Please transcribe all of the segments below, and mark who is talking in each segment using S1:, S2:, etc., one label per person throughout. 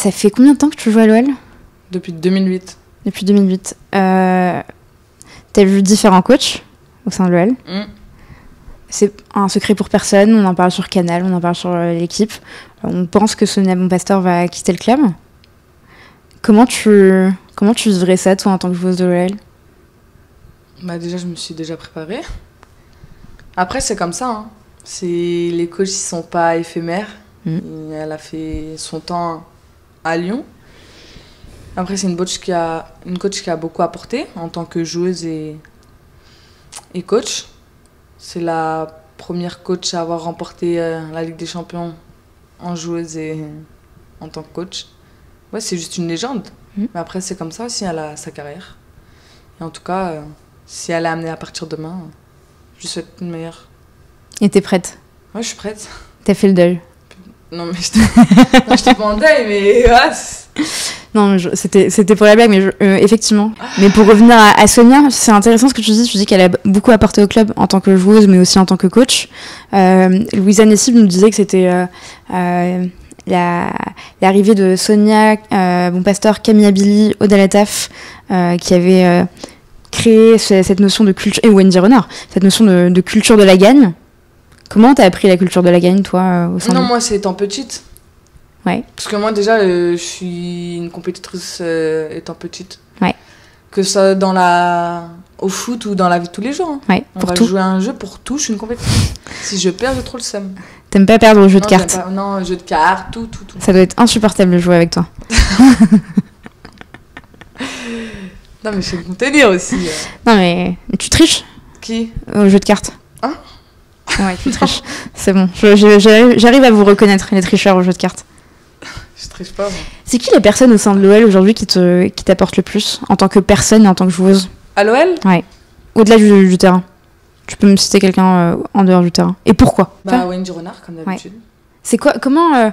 S1: Ça fait combien de temps que tu joues à l'OL ?
S2: Depuis 2008.
S1: Depuis 2008. T'as vu différents coachs au sein de l'OL. C'est un secret pour personne, on en parle sur Canal, on en parle sur l'équipe. On pense que Sonia Bonpastor va quitter le club. Comment tu vivrais ça, toi, en tant que joueuse de l'OL ?
S2: Bah déjà, je me suis déjà préparée. Après, c'est comme ça. Les coachs, ils sont pas éphémères. Elle a fait son temps à Lyon. Après, c'est une coach qui a beaucoup apporté en tant que joueuse et coach. C'est la première coach à avoir remporté la Ligue des Champions en joueuse et en tant que coach. Ouais, c'est juste une légende. Mais après, c'est comme ça aussi, elle a sa carrière. Et en tout cas, si elle est amenée à partir demain, je lui souhaite une meilleure.
S1: Et t'es prête ?
S2: Ouais, je suis prête.
S1: T'as fait le deuil ?
S2: Non, mais je t'ai pas en deuil, mais...
S1: Non, c'était pour la blague, mais effectivement. Mais pour revenir à Sonia, c'est intéressant ce que tu dis. Tu dis qu'elle a beaucoup apporté au club en tant que joueuse, mais aussi en tant que coach. Louisa Nessib nous disait que c'était l'arrivée de Sonia Bonpastor, Camille Abili, Aude Alataf, qui avait créé cette notion de culture, et Wendy Renard, cette notion de culture de la gagne. Comment t'as appris la culture de la gagne, toi, au sein
S2: Non, moi, c'est étant petite.
S1: Ouais.
S2: Parce que moi, déjà, je suis une compétitrice étant petite.
S1: Ouais.
S2: Que ça au foot ou dans la vie de tous les jours.
S1: Ouais,
S2: on
S1: pour
S2: va
S1: tout.
S2: jouer à un jeu pour tout, je suis une compétitrice. Si je perds, j'ai trop le seum.
S1: T'aimes pas perdre au jeu de cartes ?
S2: Non, jeu de cartes, tout.
S1: Ça doit être insupportable de jouer avec toi.
S2: Non, mais je sais le contenir aussi.
S1: Non, mais tu triches ?
S2: Qui ?
S1: Au jeu de cartes.
S2: Hein ?
S1: Ouais, tu triches. C'est bon. J'arrive à vous reconnaître, les tricheurs au jeu de cartes.
S2: Je triche pas, moi.
S1: C'est qui les personnes au sein de l'OL aujourd'hui qui t'apportent le plus en tant que personne et en tant que joueuse ?
S2: À l'OL ?
S1: Ouais. Au-delà du terrain. Tu peux me citer quelqu'un en dehors du terrain. Et pourquoi ?
S2: Wendy Renard, comme d'habitude.
S1: Ouais. C'est quoi ? Comment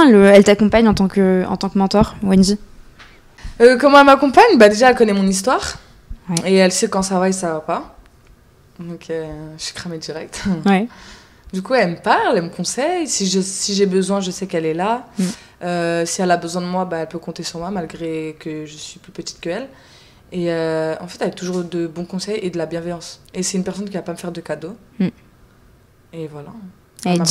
S1: elle t'accompagne en tant que mentor, Wendy ?
S2: Comment elle m'accompagne ? Déjà, elle connaît mon histoire.
S1: Ouais.
S2: Et elle sait quand ça va et ça va pas. Donc, je suis cramée direct.
S1: Ouais.
S2: Du coup, elle me parle, elle me conseille. Si j'ai besoin, je sais qu'elle est là. Si elle a besoin de moi, elle peut compter sur moi, malgré que je suis plus petite qu'elle. Et en fait, elle a toujours de bons conseils et de la bienveillance. Et c'est une personne qui va pas me faire de cadeaux. Et voilà.
S1: Elle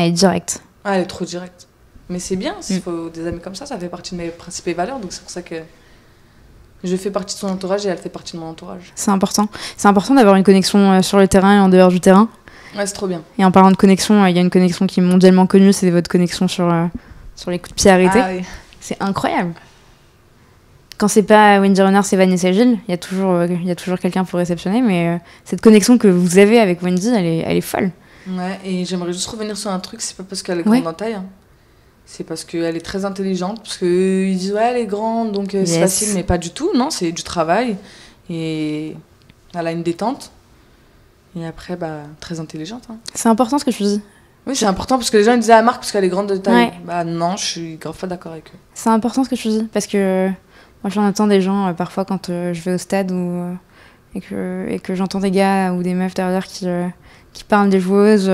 S1: est directe.
S2: Elle est trop directe. Mais c'est bien, s'il faut des amis comme ça fait partie de mes principes et valeurs. Donc c'est pour ça que je fais partie de son entourage et elle fait partie de mon entourage.
S1: C'est important. C'est important d'avoir une connexion sur le terrain et en dehors du terrain.
S2: Ouais, c'est trop bien.
S1: Et en parlant de connexion, il y a une connexion qui est mondialement connue, c'est votre connexion sur les coups de pied arrêtés.
S2: Ah, oui.
S1: C'est incroyable. Quand c'est pas Wendy Renard, c'est Vanessa Gilles. Il y a toujours quelqu'un pour réceptionner, mais cette connexion que vous avez avec Wendy, elle est folle.
S2: Ouais, et j'aimerais juste revenir sur un truc, c'est pas parce qu'elle est grande en taille, hein. C'est parce qu'elle est très intelligente, parce qu'ils disent ouais, elle est grande, donc c'est facile, mais pas du tout, non, c'est du travail. Et elle a une détente. Et après, très intelligente. Hein.
S1: C'est important ce que tu dis.
S2: Oui, c'est important, parce que les gens ils disaient à Marc parce qu'elle est grande de taille. Ouais. Non, je suis grave pas d'accord avec eux.
S1: C'est important ce que tu dis, parce que moi j'en entends des gens parfois quand je vais au stade et que j'entends des gars ou des meufs derrière qui parlent des joueuses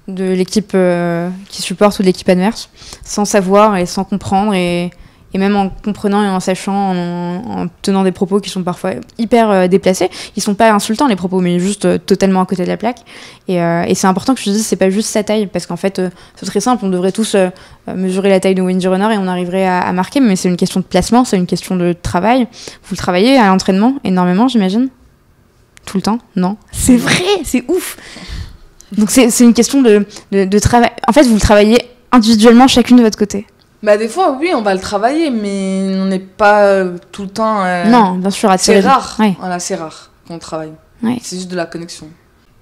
S1: de l'équipe qui supporte ou de l'équipe adverse, sans savoir et sans comprendre, et même en comprenant et en sachant, en tenant des propos qui sont parfois hyper déplacés. Ils sont pas insultants les propos, mais juste totalement à côté de la plaque. Et c'est important que je te dise, c'est pas juste sa taille, parce qu'en fait, ce serait simple, on devrait tous mesurer la taille de Wendy Renard et on arriverait à marquer, mais c'est une question de placement, c'est une question de travail. Vous le travaillez à l'entraînement énormément, j'imagine ? Tout le temps ? Non. C'est vrai, c'est ouf. Donc c'est une question de travail. En fait, vous le travaillez individuellement, chacune de votre côté.
S2: Des fois, oui, on va le travailler, mais on n'est pas tout le temps...
S1: Non, bien sûr,
S2: c'est rare.
S1: Ouais.
S2: Voilà, c'est rare qu'on travaille.
S1: Ouais.
S2: C'est juste de la connexion.